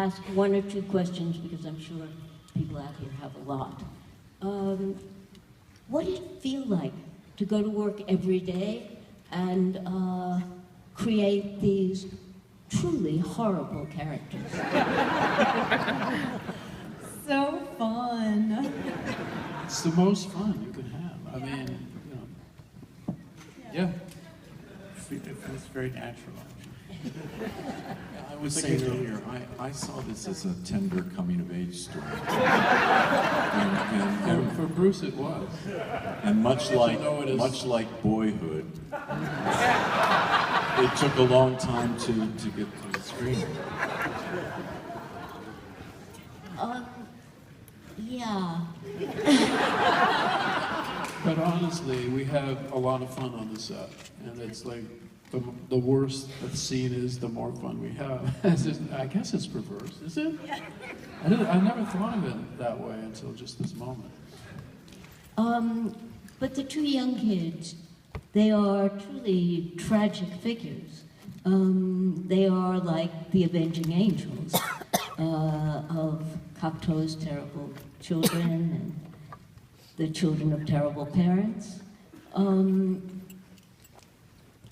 ask one or two questions because I'm sure people out here have a lot. What did it feel like to go to work every day and create these truly horrible characters? So fun. It's the most fun you can have. I mean, yeah. It feels very natural. I was saying earlier, I saw this as a tender coming-of-age story. and For Bruce, it was. And much like Boyhood, it took a long time to get to the screen. Yeah. But honestly, we have a lot of fun on the set, and it's like the worse the scene is, the more fun we have. I guess it's perverse, is it? I never thought of it that way until just this moment. But the two young kids, they are truly tragic figures. They are like the avenging angels of Cocteau's terrible children and the children of terrible parents.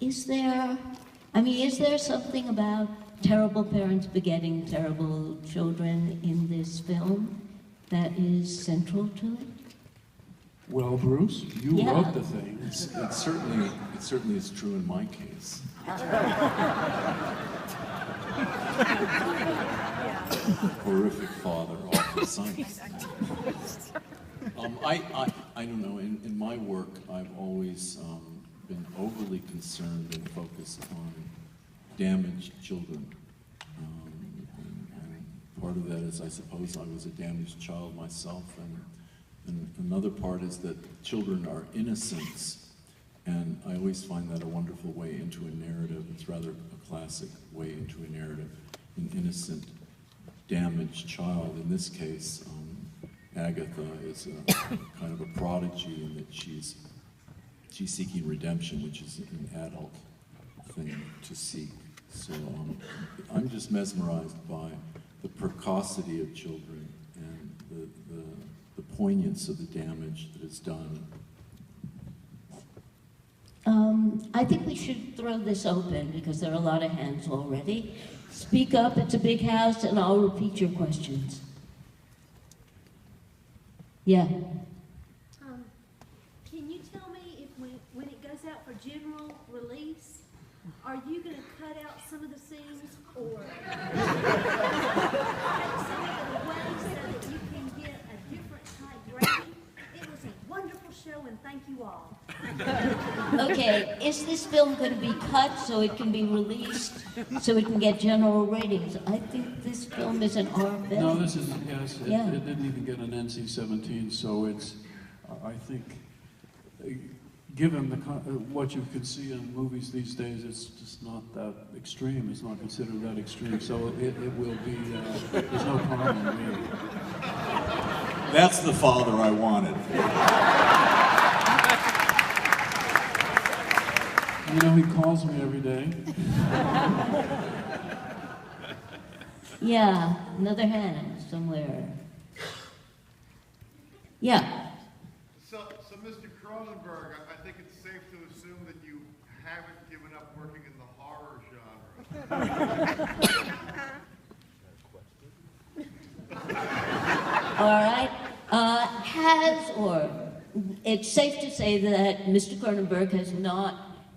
Is there something about terrible parents begetting terrible children in this film that is central to it? Well, Bruce, you wrote the thing. It certainly is true in my case. Horrific father, awful son. I don't know. In my work, I've always been overly concerned and focused on damaged children. And part of that is, I suppose, I was a damaged child myself, and another part is that children are innocents, and I always find that a wonderful way into a narrative. It's rather a classic way into a narrative. An innocent, damaged child. In this case, Agatha is a kind of a prodigy in that she's seeking redemption, which is an adult thing to seek. So I'm just mesmerized by the precocity of children and the poignance of the damage that is done. I think we should throw this open because there are a lot of hands already. Speak up, it's a big house, and I'll repeat your questions. Yeah. Can you tell me if when it goes out for general release, are you going to cut out some of the scenes or take some of it away so that you can get a different type rating? It was a wonderful show, and thank you all. Okay, is this film going to be cut so it can be released, so it can get general ratings? I think this film is an R film. No, this is, yes, it didn't even get an NC-17, so it's, I think, given what you can see in movies these days, it's just not that extreme. It's not considered that extreme, so it will be, there's no problem really. That's the father I wanted. You know, he calls me every day. Yeah, another hand somewhere. Yeah. So Mr. Cronenberg, I think it's safe to assume that you haven't given up working in the horror genre. All right. It's safe to say that Mr. Cronenberg has not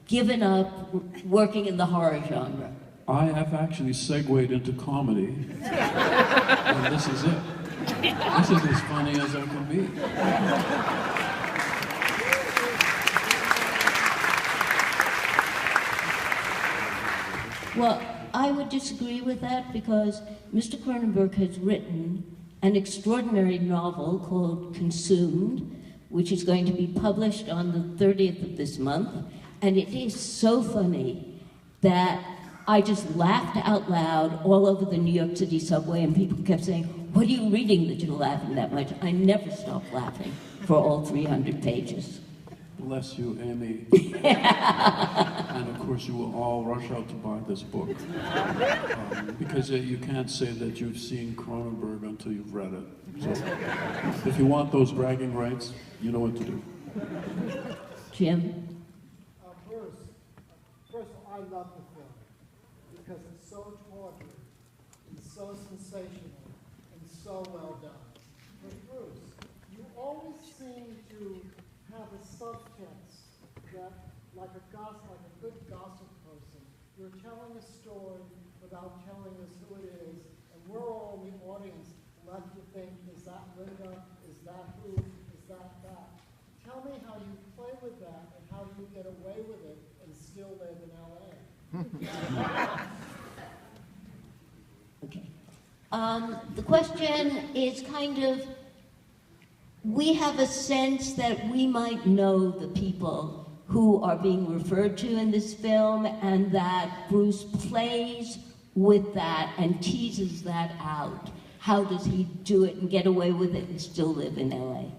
given up working in the horror genre. I have actually segued into comedy, and this is it. This is as funny as I can be. Well, I would disagree with that because Mr. Cronenberg has written an extraordinary novel called Consumed, which is going to be published on the 30th of this month, and it is so funny that I just laughed out loud all over the New York City subway, and people kept saying, "What are you reading that you're laughing that much?" I never stopped laughing for all 300 pages. Bless you, Amy. And of course, you will all rush out to buy this book. Because you can't say that you've seen Cronenberg until you've read it. So, if you want those bragging rights, you know what to do. Jim? Bruce, first of all, I love the film because it's so tawdry and so sensational and so well done. But Bruce, you always seem to have a subtext that, like a good gossip person, you're telling a story without telling us who it is, and we're all in the audience left to think, is that Linda? Is that who? Is that that? Tell me how you play with that and how you get away with it and still live in LA. Okay. The question is kind of, we have a sense that we might know the people who are being referred to in this film, and that Bruce plays with that and teases that out. How does he do it and get away with it and still live in LA?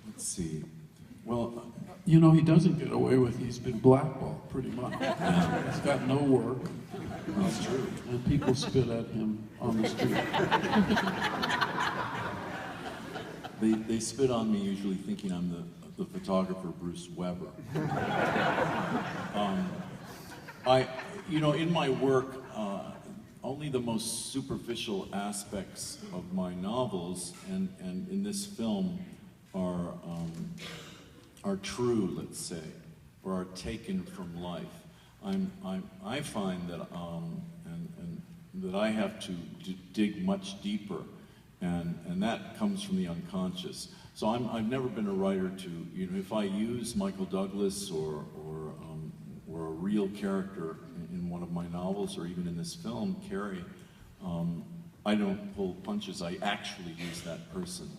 Let's see. Well, You know, he doesn't get away with it. He's been blackballed, pretty much. He's got no work. that's true. And people spit at him on the street. They spit on me usually thinking I'm the photographer Bruce Weber. In my work, only the most superficial aspects of my novels and in this film are true, let's say, or are taken from life. I find that and that I have to dig much deeper, and that comes from the unconscious. So I've never been a writer to, if I use Michael Douglas or a real character in one of my novels, or even in this film, Carrie, I don't pull punches. I actually use that person.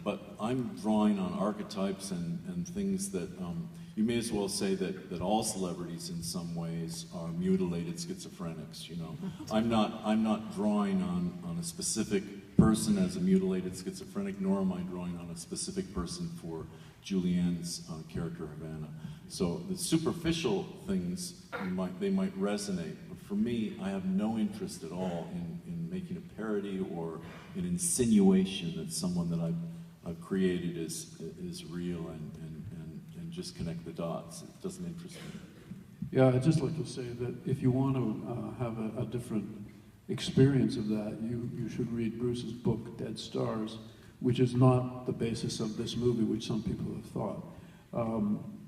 But I'm drawing on archetypes and things that you may as well say that all celebrities in some ways are mutilated schizophrenics. I'm not drawing on a specific person as a mutilated schizophrenic, nor am I drawing on a specific person for Julianne's character Havana. So the superficial things they might resonate, but for me, I have no interest at all in making a parody or an insinuation that someone that I've created is real and just connect the dots. It doesn't interest me. Yeah, I'd just like to say that if you want to have a different experience of that, you should read Bruce's book, Dead Stars, which is not the basis of this movie, which some people have thought.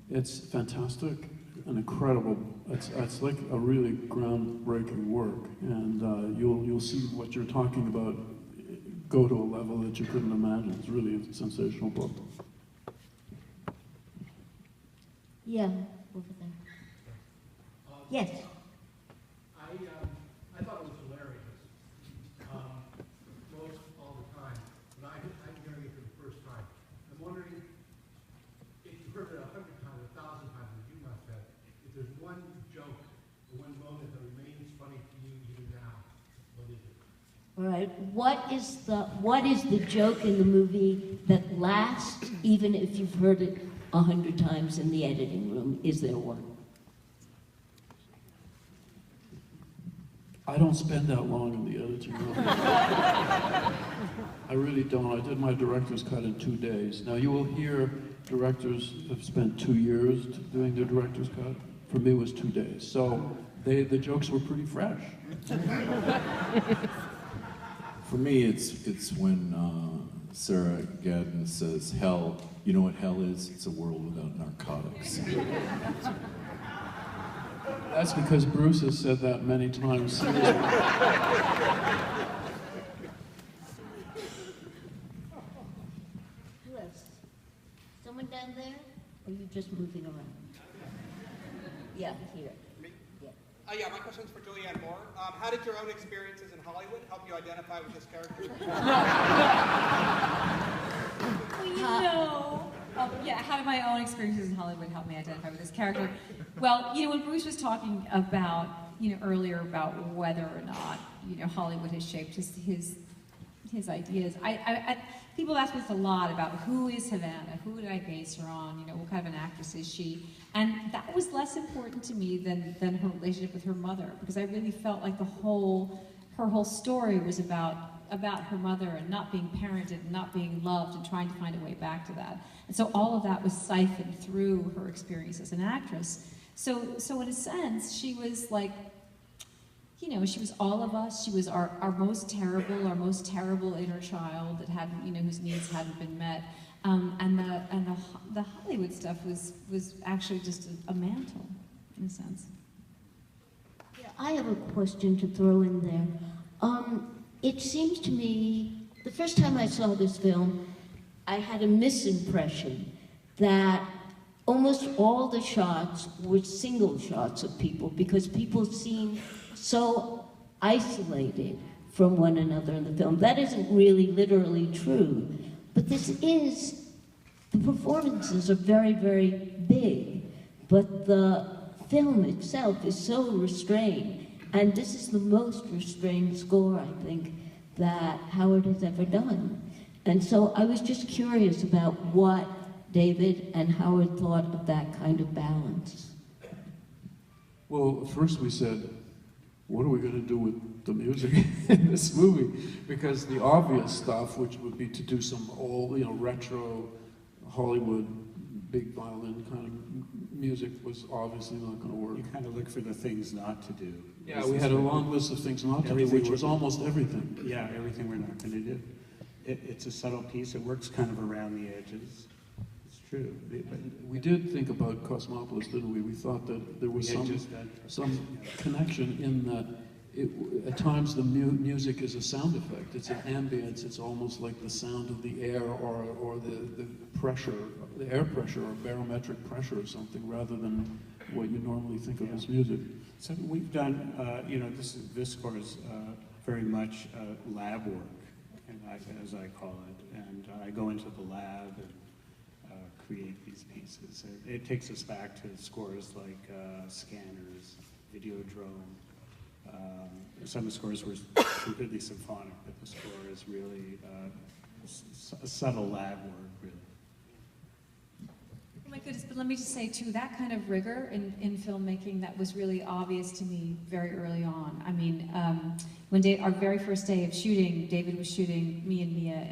It's fantastic and incredible. It's like a really groundbreaking work, and you'll see what you're talking about go to a level that you couldn't imagine. It's really a sensational book. Yeah, over there. Yes. I thought it was hilarious, most all the time, but I'm hearing it for the first time. I'm wondering if you've heard it 100 times, 1,000 times, as you must have, if there's one joke or one moment that remains funny to you even now, what is it? All right. What is the joke in the movie that lasts even if you've heard it 100 times in the editing room? Is there one? I don't spend that long in the editing room. I really don't. I did my director's cut in 2 days. Now you will hear directors have spent 2 years doing their director's cut. For me, it was 2 days. So the jokes were pretty fresh. For me, it's when Sarah Gadden says, "Hell, you know what hell is? It's a world without narcotics." That's because Bruce has said that many times. Seriously. Who else? Someone down there? Or are you just moving around? Yeah, here. Yeah, my question's for Julianne Moore. How did your own experiences in Hollywood help you identify with this character? How did my own experiences in Hollywood help me identify with this character? Well, when Bruce was talking about, earlier about whether or not, Hollywood has shaped his ideas, people ask me this a lot about who is Havana, who did I base her on, you know, what kind of an actress is she? And that was less important to me than her relationship with her mother, because I really felt like her whole story was about her mother and not being parented and not being loved and trying to find a way back to that. And so all of that was siphoned through her experience as an actress. So in a sense, she was like, you know, she was all of us. She was our most terrible inner child that hadn't, you know, whose needs hadn't been met. And the Hollywood stuff was actually just a mantle, in a sense. Yeah, I have a question to throw in there. It seems to me, the first time I saw this film, I had a misimpression that almost all the shots were single shots of people, because people seemed so isolated from one another in the film. That isn't really literally true, but the performances are very, very big, but the film itself is so restrained, and this is the most restrained score, I think, that Howard has ever done. And so I was just curious about what David and Howard thought of that kind of balance. Well, first we said, what are we going to do with the music in this movie? Because the obvious stuff, which would be to do some old, you know, retro Hollywood big violin kind of music, was obviously not going to work. You kind of look for the things not to do. Yeah, we had a long list of things not to do, which was almost everything. Yeah, everything we're not going to do. It's a subtle piece. It works kind of around the edges. It's true. We did think about Cosmopolis, didn't we? We thought that there was some connection in that at times the music is a sound effect. It's an ambience. It's almost like the sound of the air or the pressure, the air pressure or barometric pressure or something, rather than what you normally think of as music. So we've done, you know, this score is very much lab work, as I call it, and I go into the lab and create these pieces. It takes us back to scores like Scanners, Videodrome. Some of the scores were completely symphonic, but the score is really subtle lab work, really. Oh my goodness, but let me just say too, that kind of rigor in filmmaking, that was really obvious to me very early on. I mean, when our very first day of shooting, David was shooting me and Mia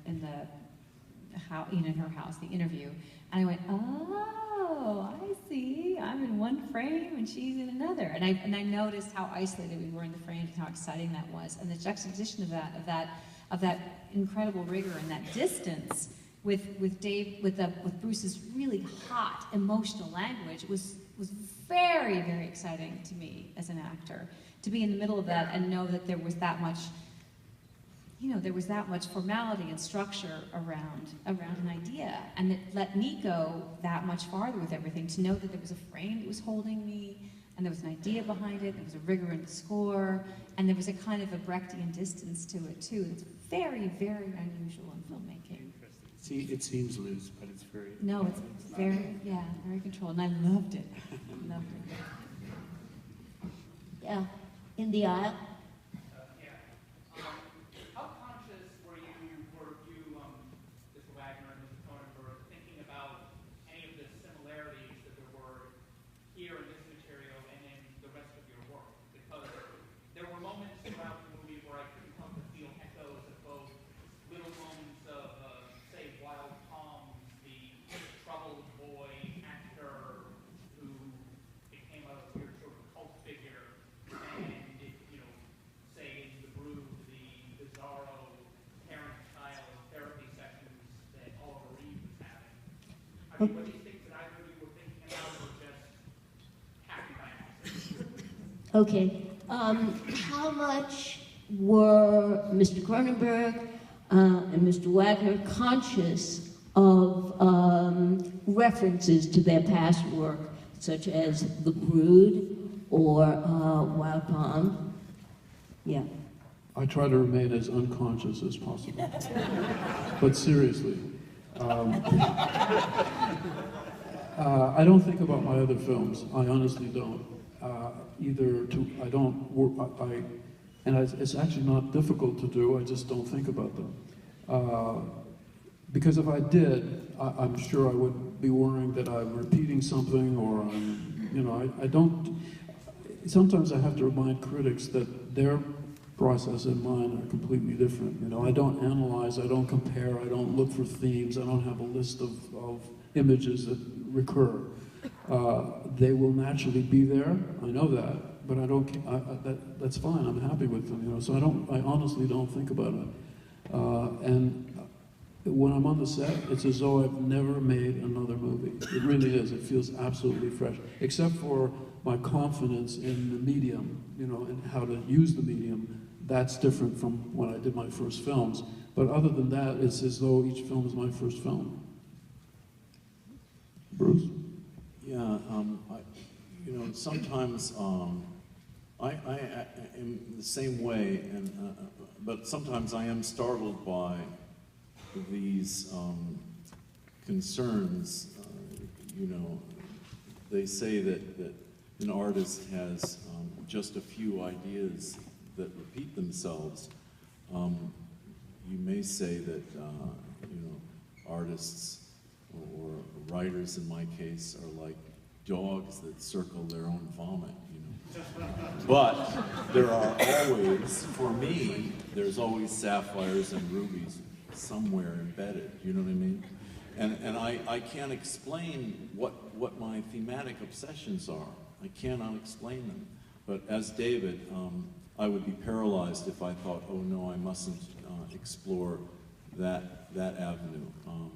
in the house, you know, in her house, the interview, and I went, oh, I see. I'm in one frame and she's in another, and I noticed how isolated we were in the frames and how exciting that was, and the juxtaposition of that incredible rigor and that distance with Bruce's really hot emotional language was very, very exciting to me as an actor, to be in the middle of that and know that there was that much, you know, there was that much formality and structure around an idea, and it let me go that much farther with everything, to know that there was a frame that was holding me, and there was an idea behind it, there was a rigor in the score, and there was a kind of a Brechtian distance to it too. It's very, very unusual in filmmaking. See, it seems loose, but it's very... No, it's very, yeah, very controlled, and I loved it. Loved it. Yeah, in the aisle. How conscious were you, Mr. Wagner and Mr. Cronenberg, thinking about any of the similarities that there were here in this material and in the rest of your work? Because there were moments throughout the movie where I couldn't help but feel echoes of both little moments of, say, Wild Palms, the troubled boy actor who became a weird sort of cult figure, and, you know, say, in The Brood, the bizarro parent-child therapy sessions that Oliver Reed was having. I mean, were these things that either of you were thinking about, or just happened by accident? Okay. How much were Mr. Cronenberg and Mr. Wagner conscious of references to their past work, such as The Brood or Wild Palm? Yeah. I try to remain as unconscious as possible. But seriously, I don't think about my other films. I honestly don't. And it's actually not difficult to do. I just don't think about them. Because if I did, I'm sure I would be worrying that I'm repeating something, or I don't. Sometimes I have to remind critics that their process and mine are completely different. I don't analyze, I don't compare, I don't look for themes, I don't have a list of images that recur. They will naturally be there, I know that, but I don't. That's fine. I'm happy with them. So I honestly don't think about it. And when I'm on the set, it's as though I've never made another movie. It really is. It feels absolutely fresh, except for my confidence in the medium, and how to use the medium. That's different from when I did my first films. But other than that, it's as though each film is my first film. Bruce? Yeah, sometimes I am the same way, but sometimes I am startled by these concerns. They say that an artist has just a few ideas that repeat themselves. You may say that artists or writers, in my case, are like dogs that circle their own vomit. But there are always, for me, there's always sapphires and rubies somewhere embedded. You know what I mean? And I can't explain what my thematic obsessions are. I cannot explain them. But as David, I would be paralyzed if I thought, oh no, I mustn't explore that avenue.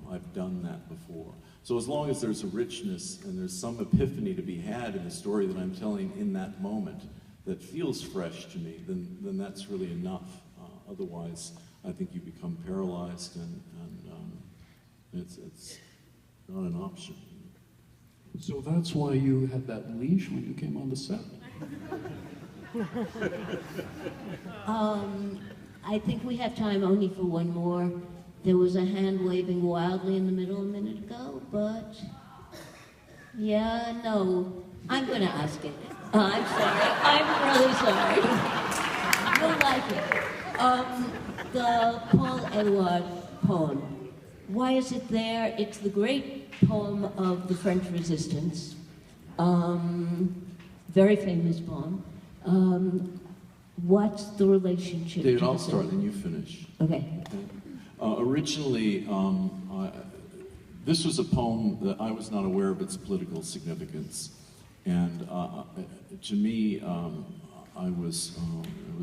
I've done that before. So as long as there's a richness and there's some epiphany to be had in the story that I'm telling in that moment that feels fresh to me, then that's really enough. Otherwise, I think you become paralyzed, and it's not an option. So that's why you had that leash when you came on the set? I think we have time only for one more. There was a hand waving wildly in the middle a minute ago, but yeah, no, I'm gonna ask it. I'm sorry, I'm really sorry. You'll like it. The Paul Éluard poem. Why is it there? It's the great poem of the French Resistance. Very famous poem. What's the relationship? David, I'll start, then you finish. Okay. Originally, this was a poem that I was not aware of its political significance, and to me, it was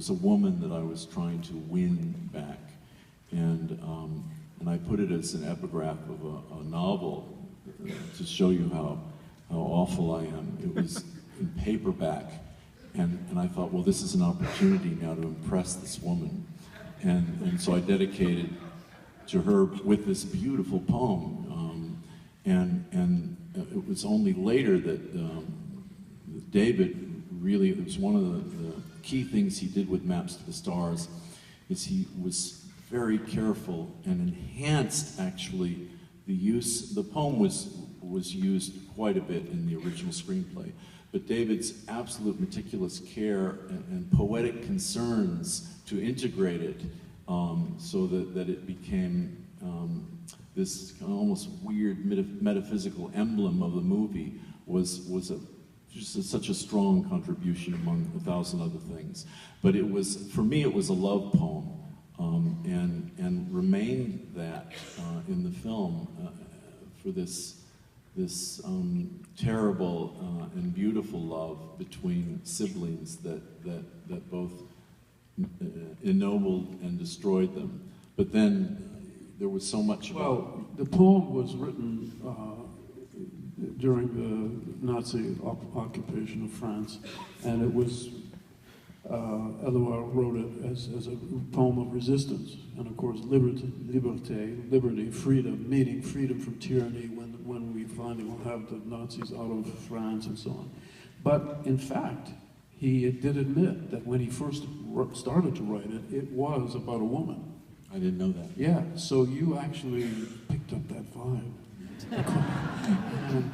a woman that I was trying to win back, and I put it as an epigraph of a novel to show you how awful I am. It was in paperback, and I thought, well, this is an opportunity now to impress this woman, and so I dedicated to her with this beautiful poem, and it was only later that David really, it was one of the key things he did with Maps to the Stars, is he was very careful and enhanced actually the use. The poem was used quite a bit in the original screenplay, but David's absolute meticulous care and poetic concerns to integrate it so that it became this kind of almost weird metaphysical emblem of the movie was just such a strong contribution among 1,000 other things. But it was, for me, it was a love poem, and remained that in the film for this terrible and beautiful love between siblings that both ennobled and destroyed them. But then there was so much about... Well, the poem was written during the Nazi occupation of France, and it was, Éluard wrote it as a poem of resistance, and of course liberty, freedom, meaning freedom from tyranny when we finally will have the Nazis out of France and so on. But in fact, he did admit that when he first started to write it, it was about a woman. I didn't know that. Yeah, so you actually picked up that vibe. And,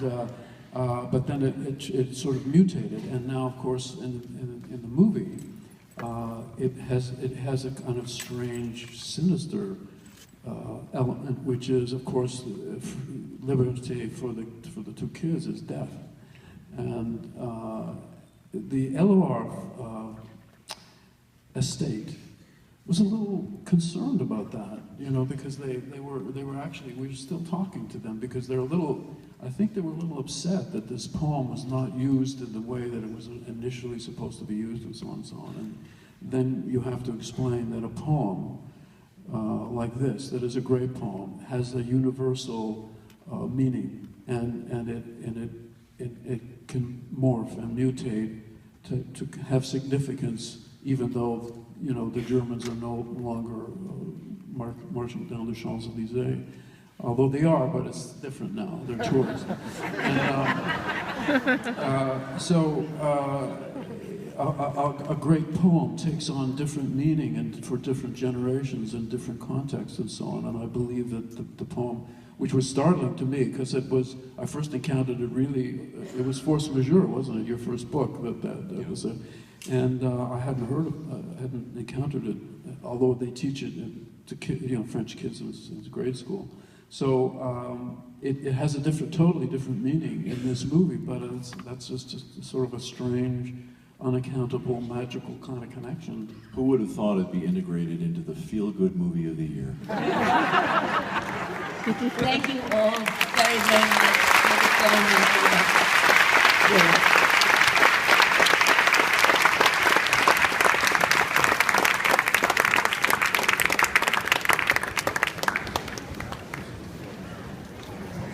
but then it sort of mutated, and now, of course, in the movie, it has a kind of strange, sinister element, which is, of course, liberty for the two kids is death. And the LOR estate was a little concerned about that, you know, because they were actually, we were still talking to them because they're a little, I think they were a little upset that this poem was not used in the way that it was initially supposed to be used and so on and so on. And then you have to explain that a poem like this, that is a great poem, has a universal meaning, and it can morph and mutate to have significance, even though, you know, the Germans are no longer marching down the Champs-Élysées. Although they are, but it's different now. They're tourists. A great poem takes on different meaning and for different generations and different contexts and so on. And I believe that the poem, which was startling to me, because it was, I first encountered it really, it was force majeure, wasn't it? Your first book that was it. And I hadn't encountered it, although they teach it to you know, French kids in grade school. So it has a totally different meaning in this movie, but that's just sort of a strange, unaccountable, magical kind of connection. Who would have thought it'd be integrated into the feel-good movie of the year? Thank you all very, very much for the